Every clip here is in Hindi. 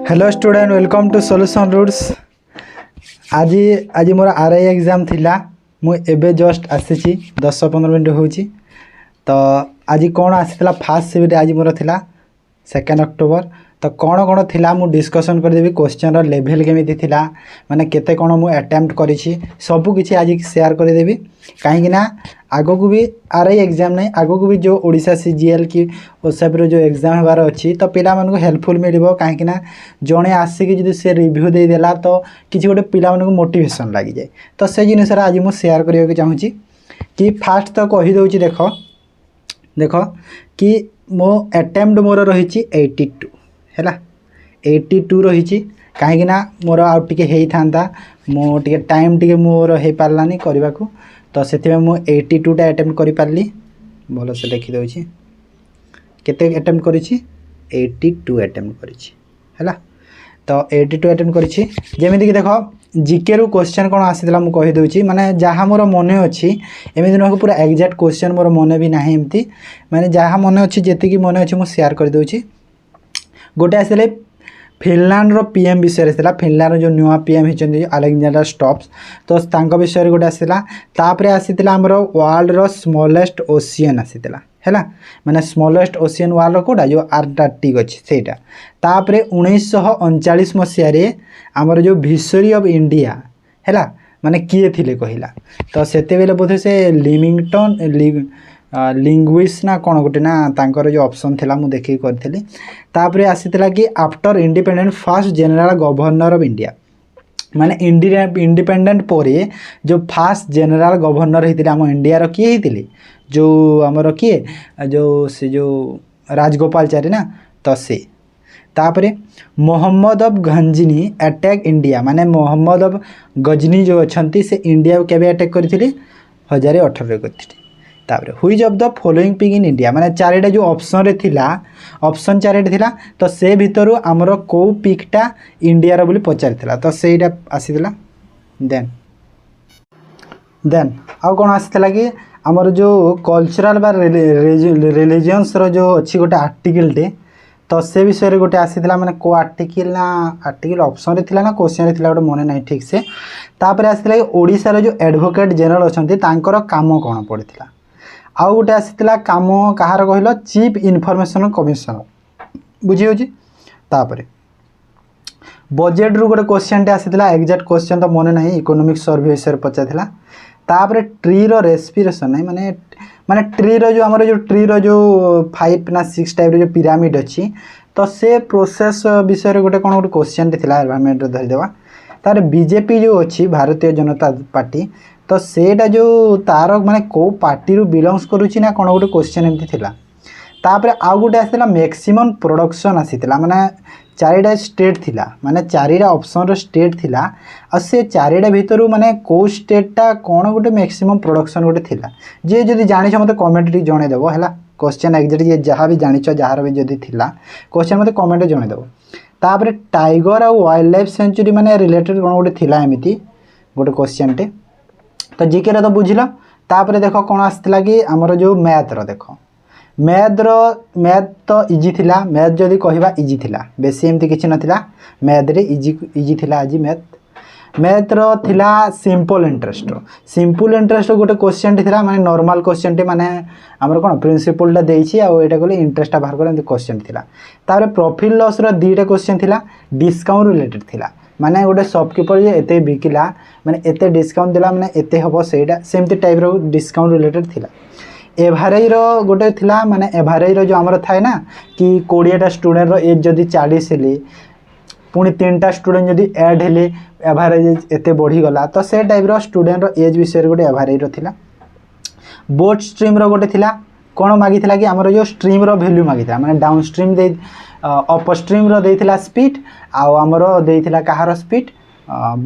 Hello student welcome to solution roots. आज आज मोर आरआई एग्जाम थिला मु एबे जस्ट आसी 10-15 मिनट होची। तो आज कौन आसीला फास्ट सिविट आज मोर थिला 2 अक्टोबर। तो कौन कौन थिला मु डिस्कशन करदेवी। क्वेश्चन रो लेवल केमिति थिला माने केते कौन मु अटेम्प्ट करिछि सब किछि आज शेयर करदेवी। कहीं ना आगो को भी आरआई एग्जाम नहीं आगो को भी जो ओडिशा सीजीएल की ओसब रो जो एग्जाम होबार अछि तो पिला मन को हेल्पफुल मिलिबो। कहीं ना जणे आसिक जदि से रिव्यू दे देला तो किछि गोटे पिला मन को मोटिवेशन लागि जाय। तो से जिनिस आज मु शेयर करियो के चाहूची कि फास्ट तो कहि दउची देखो देखो कि मो अटेम्प्ट मोर रहिछि 82 हैला 82 रहिछि। कहीं ना मोर आउ टिके हेई थांता मो टिके टाइम टिके मोर हे पारलानी करबा को। तो से मु 82 टा अटेम्प्ट करि पारली। भलो से देखि दउछि केते अटेम्प्ट करिछि 82 अटेम्प्ट करिछि हैला। तो 82 अटेम्प्ट करिछि। जेमिति कि देखो जीके रु क्वेश्चन कोन आसीतला मु कहि दउछि माने जहा मोर मने अछि एमिति न पूरा एग्जैक्ट क्वेश्चन मोर मने भी नाही एमति माने जहा मने अछि जेति कि मने अछि मु शेयर कर दउछि। गोटे आसिले फिनलैंड रो पीएम विषय रे फिनलैंड रो जो नुआ पीएम हिचंदी अलेक्जेंडर स्टॉप्स। तो तांको विषय रे गोटे आसिला। तापरे आसीतला हमरो वर्ल्ड रो स्मॉलेस्ट ओशियन आसीतला हैला माने स्मॉलेस्ट ओशियन वर्ल्ड रो कोडा जो अंटार्कटिक अछि सेटा। तापरे 1939 मसिया रे हमरो जो विसरी ऑफ इंडिया हैला माने किए थिले कहिला। तो सेते बेले बोथे से लिविंगटन लिंग्विस्ट ना कौन गोटे ना तांकर जो ऑप्शन थिला मु देखि करथिली। तापरे आसीतला कि after independent first general governor of India माने इंडिपेंडेंट पोरे जो फर्स्ट जनरल गवर्नर हेतिले हम इंडिया रो किए हेतिले जो हमरो किए जो से जो राजगोपालचारी ना। तो से तापरे मोहम्मद ऑफ गंजनी अटैक इंडिया माने मोहम्मद ऑफ गजनी जो अछंती से इंडिया को केबे अटैक करथिले 1018 रे करथिले। तापरे हुइज of the following pig in India माने चारिटा जो ऑप्शन रे थिला ऑप्शन चारिटा थिला। तो से भितरु हमरो को पिकटा इंडिया रो बोली पचारिथिला। तो सेटा आसीथिला। देन आ कोन आसीथिला कि हमर जो कल्चरल बा रिलीजियंस रो जो अछि गोटे आर्टिकल टे। तो से विषय रे गोटे आसीथिला माने को आर्टिकल ना आर्टिकल ऑप्शन रे थिला ना क्वेश्चन रे थिला गोटे मने नाही ठीक से। तापरे आसीथिला ओडिसा रो जो एडवोकेट जनरल अछंती तांकर काम कोन पड़िथिला। आउ गोटे आसीथिला काम कहार कहलो चीफ इनफॉरमेशन कमिश्नर बुझी होची। तापरे बजेट रु गोटे क्वेश्चन टे आसीथिला एग्जैक्ट क्वेश्चन तो मने नाही इकोनॉमिक सर्वे विषय पचाथिला। तापरे ट्री रो रेस्पिरेशन नाही माने माने ट्री रो जो हमर जो ट्री रो जो 5 ना 6 टाइप रो जो पिरामिड अछि। तो से प्रोसेस विषय रे गोटे कोन गोटे क्वेश्चन टे थिला एनवायरनमेंट रो धरि देबा। तारे बीजेपी जो अछि भारतीय जनता पार्टी तो सेटा जो तार माने को पार्टी रु बिलोंग्स करूची ना कोन गोटे क्वेश्चन एमती थिला। तापरे आ गोटे आसीला मैक्सिमम प्रोडक्शन आसीथिला माने चारिटा स्टेट थिला माने चारिटा ऑप्शन रो स्टेट थिला। आ से चारिटा भितरु माने को स्टेटटा कोन गोटे मैक्सिमम प्रोडक्शन गोटे थिला। जे जदी जानि छ मते कमेंट रे जणे देबो हैला। क्वेश्चन एग्जैक्ट जे जहा भी जानि छ जहार भी जदी थिला क्वेश्चन मते कमेंट रे जणे देबो। तापरे टाइगर आ वाइल्ड लाइफ सेंचुरी माने रिलेटेड कोन गोटे थिला एमिति गोटे क्वेश्चन टे। तो जीके रे तो बुझिलो। तापरे देखो कोन आस्तिला कि हमर जो मैथ रो देखो मैथ तो इजी थिला। मैथ जदी कहिबा इजी थिला बेसी एमती किछि नथिला। मैथ रे इजी थिला। आज मैथ रो थिला सिंपल इंटरेस्ट गोटे क्वेश्चन थिला माने नॉर्मल क्वेश्चन टे माने हमर कोन प्रिंसिपल टा देइछि आ एटा कोले इंटरेस्ट टा बाहर करे एमती क्वेश्चन थिला। तारे प्रॉफिट लॉस रो दीटा क्वेश्चन थिला डिस्काउंट रिलेटेड थिला माने गोटे शॉपकीपर जे एते बिकिला माने एते डिस्काउंट दिला माने एते हबो सेटा सेमती टाइप रो डिस्काउंट रिलेटेड थिला। एवरेज रो गोटे थिला माने एवरेज रो जो हमर थाए ना कि 20 टा स्टूडेंट रो एज जदी 40 हेले पुनी 3 टा स्टूडेंट जदी ऐड हेले एवरेज एते बढ़ी गला। तो से टाइप रो स्टूडेंट रो एज विषय रे गोटे एवरेज रो थिला। बोथ स्ट्रीम रो गोटे थिला कोन मागी थिला कि हमर जो स्ट्रीम रो वैल्यू मागी थिला माने डाउन स्ट्रीम दे अप स्ट्रीम रो देथिला स्पीड आ हमरो देथिला कहार स्पीड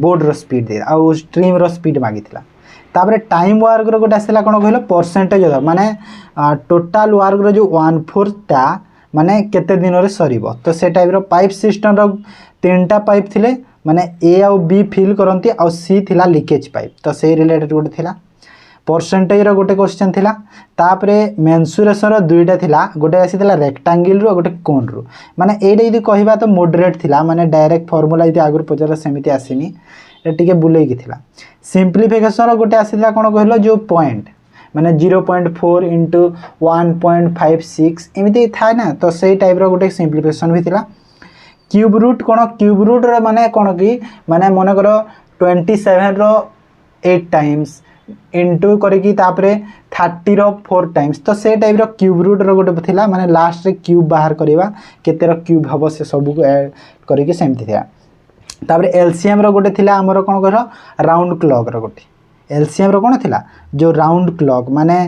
बोर्ड रो स्पीड दे आ स्ट्रीम रो स्पीड मागी थिला। तापरे टाइम वर्क रो गोटे आसिला कोन कहलो परसेंटेज माने टोटल वर्क रो जो 1/4 टा माने केते दिन रे सरीबो। तो से टाइप रो पाइप सिस्टम रो 3टा पाइप थिले माने ए आ बी फिल करंती आ सी थिला लीकेज पाइप। तो से रिलेटेड गोटे थिला परसेंटेज रो गोटे क्वेश्चन थिला तापरे मेंसुरेशन रो दुईटा थिला गोटे आसीथिला रेक्टेंगल रो गोटे कोन रो माने एडे यदि कहबा तो मॉडरेट थिला माने डायरेक्ट फार्मूला यदि आगुर पचार सेमिति आसीनी टिके बुले की थिला सिंप्लिफिकेशन रो गोटे आसीथिला कोन कहलो जो पॉइंट माने 0.4 इंटू 1.56 एमती थाए ना तो सही टाइप रो गोटे सिंप्लिफिकेशन भी थिला क्यूब रूट रो माने कोन कि माने मन करो 27 रो 8 टाइम्स इंटू करके तापरे 30 रो 4 टाइम्स तो से टाइप रो क्यूब रूट रो गोटे थिला माने लास्ट रे क्यूब बाहर करबा केते रो क्यूब हबो से सब को ऐड करके सेमती थिला तापरे एलसीएम रो गोटे थिला हमर कोन करो राउंड क्लॉक रो गोटे एलसीएम रो कोन थिला जो राउंड क्लॉक माने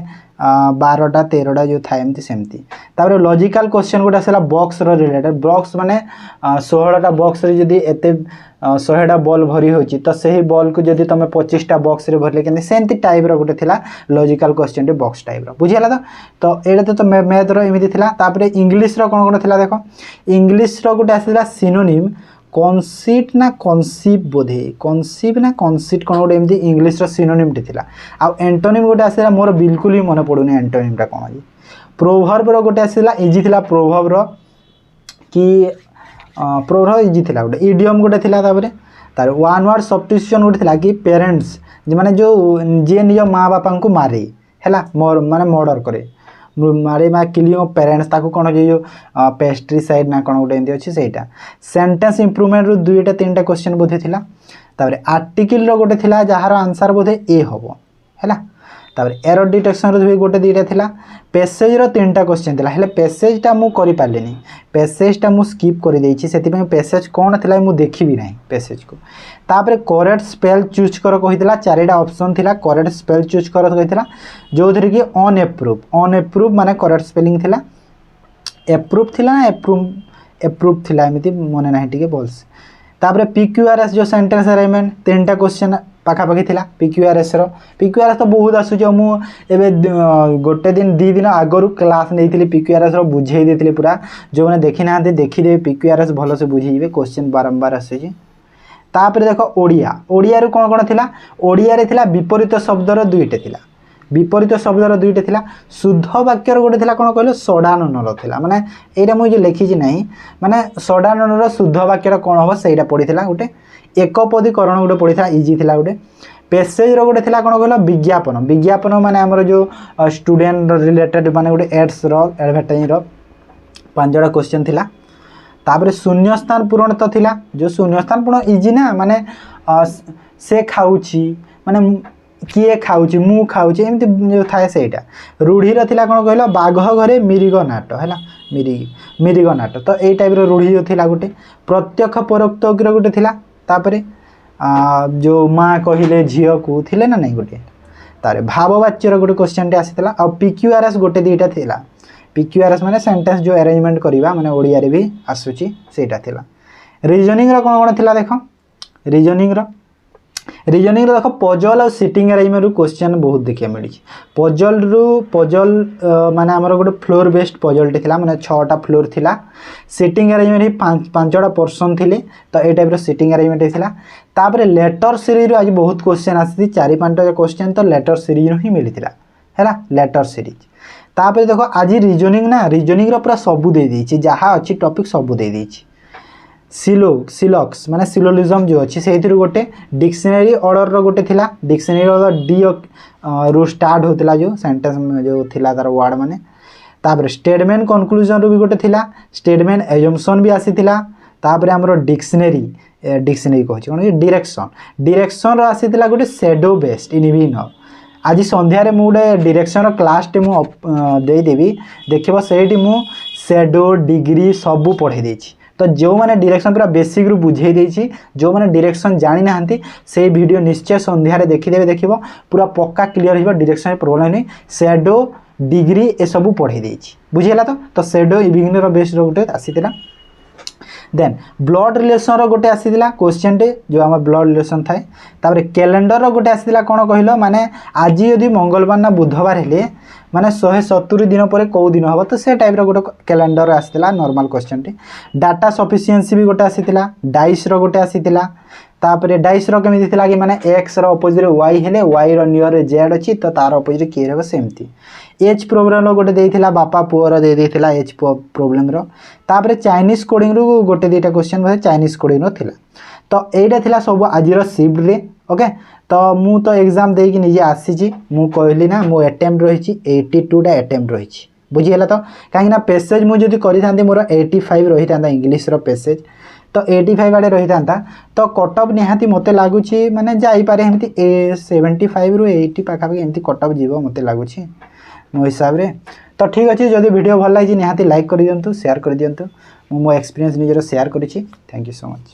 12टा 13टा जो था एमती सेमती तापरे लॉजिकल क्वेश्चन गोटे आसला बॉक्स रो रिलेटेड बॉक्स माने 16टा बॉक्स रे जदी एते 100टा बॉल भरी होची तो सही बॉल को जदी तमे 25टा बॉक्स रे भरले केने सेंती टाइप रो गोटे थिला लॉजिकल क्वेश्चन रे बॉक्स टाइप रो बुझियाला तो एडा तो मैथ रो एमिति थिला तापरे इंग्लिश रो कोन कोन थिला देखो इंग्लिश रो गोटे आसला सिनोनिम कॉन्सीट ना कॉन्सीव बोधे कॉन्सीव ना कॉन्सीट कोन गोटे एमती इंग्लिश रो सिनोनिम टी थिला आ एंटोनिम गोटे आसला मोर बिल्कुल ही मन पडुनी एंटोनिम टा कोन जी प्रोवर्ब रो गोटे आसला इजी थिला प्रोवर्ब रो कि प्रोवर्ब इजी थिला गोटे इडियम गोटे थिला ताबरे तार वन वर्ड सब्स्टिट्यूशन गोटे थिला कि पेरेंट्स जे माने जो जे नियो मां बापा को मारे हैला माने मर्डर करे मारे मा किलिंग ऑफ पेरेंट्स ताको कोन जो पेस्ट्रीसाइड ना कोन गोटे एंती अछि सेटा सेंटेंस इंप्रूवमेंट रो दुईटा तीनटा क्वेश्चन बोधे थिला ताबरे आर्टिकल रो गोटे थिला जहार आंसर बोधे ए हबो हैला ताबरे एरर डिटेक्शन रो भी गोटे दीटा थिला पैसेज रो तीनटा क्वेश्चन थिला हेले पैसेज टा मु करि पालेनी पैसेज टा मु स्किप करि देछि सेति पे पैसेज कोन थिला मु देखि भी नाही पैसेज को तापरे करेक्ट स्पेल चूज करो कहितला चारिटा ऑप्शन थिला करेक्ट स्पेल चूज करो कहितला जो धरि कि अनएप्रूव माने करेक्ट स्पेलिंग थिला एप्रूव थिला ना एप्रूव थिला एमिति मने नाही टिके बोल्स तापरे पीक्यूआरएस जो सेंटेंस अरेंजमेंट तीनटा क्वेश्चन पाखापाखि थिला पीक्यूआरएस तो बहुत आसु जो मु एबे गोटे दिन दी दिन आगरु क्लास नैथिली पीक्यूआरएस रो बुझेई देथिली पूरा जो माने देखि नाहंते देखि दे पीक्यूआरएस भलो से बुझीबे क्वेश्चन बारंबार आसे जे तापरे देखो ओडिया रो कोन कोन थिला ओडिया रे थिला विपरीत शब्द रो दुईटे थिला विपरीत शब्द रो दुईटे थिला शुद्ध वाक्य रो गोटे थिला कोन कहलो सडानन रो थिला माने एटा मु जे लिखि जी नाही माने सडानन रो शुद्ध वाक्य रो कोन हो सेटा पडिथिला गोटे एकपदीकरण गोटे पडिथिला इजी थिला गोटे पैसेज रो गोटे थिला कोन कहलो विज्ञापन माने हमर जो स्टूडेंट रिलेटेड माने गोटे एड्स रो एडवर्टाइजिंग रो पांचटा क्वेश्चन थिला तापरे शून्य स्थान पूरण तो थिला जो शून्य स्थान पूर्ण इजी ना माने से खाउची माने किए खाउची मु खाउची एमती जो थाए सेटा रूढ़ी रो थिला कोन कहलो बाघ घरे मिरिग नाट हैला मिरिग नाट तो ए टाइप रो रूढ़ी जो थिला गोटे प्रत्यक्ष परोक्त रो गोटे थिला तापरे जो माँ कहिले झियो को थिले ना नहीं गोटे तारे भाववाच्य रो गोटे क्वेश्चन टे आसीतला आ पीक्यूआरएस गोटे दीटा थिला पीक्यूआरएस माने सेंटेंस जो अरेंजमेंट करबा माने ओडिया रे भी आसुची सेटा थिला रीजनिंग रो कोन कोन थिला देखो रीजनिंग रो देखो पजल और सिटिंग अरेंजमेंट रू क्वेश्चन बहुत देखिया मिली पजल माने हमर गोटे फ्लोर बेस्ड पजल टे थिला माने 6टा फ्लोर थिला सिटिंग अरेंजमेंट ही 5टा पर्सन थिले तो ए टाइप रो सिटिंग अरेंजमेंट थिला तापरे लेटर सीरीज रो आज बहुत क्वेश्चन आसी 4-5टा क्वेश्चन तो लेटर सीरीज रो ही मिली थिला हैला लेटर सीरीज तापरे देखो आज रीजनिंग रो पूरा सब दे देछि जहा अछि टॉपिक सब दे देछि सिलॉक्स माने सिलोलिज्म जो अच्छी से गोटे डिक्शनरी ऑर्डर रो गोटे थिला डिक्शनरी ऑर्डर डी रो स्टार्ट होतिला जो सेंटेंस में जो थिला तार वर्ड माने तापर स्टेटमेंट कंक्लूजन रो भी गोटे थिला स्टेटमेंट एजम्पशन भी आसीथिला तापर हमरो डिक्शनरी कहछि कोन डायरेक्शन रो आसीथिला गोटे शैडो बेस्ड इनविन आज संध्या रे मु गोटे डायरेक्शन रो क्लास टे मु दे देबी देखिबो सेठी मु शैडो डिग्री सब पढ़े देछि तो जो माने डायरेक्शन पूरा बेसिक रू बुझे देछि जो माने डायरेक्शन जानि नाहंती से वीडियो निश्चय संध्या रे देखि देबे देखिबो पूरा पक्का क्लियर हिबो डायरेक्शन रे प्रॉब्लम नै शैडो डिग्री ए सब पढ़े देछि बुझियला तो शैडो इविनिंग रो बेस रो गोटे आसीतिला देन ब्लड रिलेशन रो गोटे आसीतिला क्वेश्चन टे जो हम ब्लड रिलेशन थाए तापर कैलेंडर रो गोटे आसीतिला कोन कहिलो माने आज यदि मंगलवार ना बुधवार हेले माने 170 दिन पर कौ दिन हबो तो से टाइप रो गोटे कैलेंडर आसीतिला नॉर्मल क्वेश्चन टे डाटा सफिशिएंसी भी गोटे आसीतिला डाइस रो गोटे आसीतिला तापर डाइस रो केमिति थिला कि माने x रो अपोजिट y हेले y रो नियर z अछि तो तार अपोजिट k रहबो सेमती एच प्रोग्राम रो गोटे देइथिला बापा पुओ रो दे देइथिला एच प्रॉब्लम रो तापर चाइनीज कोडिंग रो गोटे दुटा क्वेश्चन बसे चाइनीज कोडिंग रो थिला तो एटा थिला सब आज रो शिफ्ट रे ओके तो मु तो एग्जाम देकी निजे आसीची मु कहली ना मो अटेम्प्ट रहिची 82 टा अटेम्प्ट रहिची बुझियला तो काहे ना पैसेज मु जदी करि थांती मोर 85 रहि थांता इंग्लिश रो पैसेज तो 85 आड़े रही था तो कटअप निहाती मते लागुची माने जाई पारे एमती 75 रु 80 पाखापाखि एमती कटअप जीव मते लागुची मो हिसाब रे तो ठीक अछि जदी वीडियो भल लागि निहाती लाइक कर दियंतु शेयर कर दियंतु मो एक्सपीरियंस निजरो शेयर करिछि थैंक यू सो मच।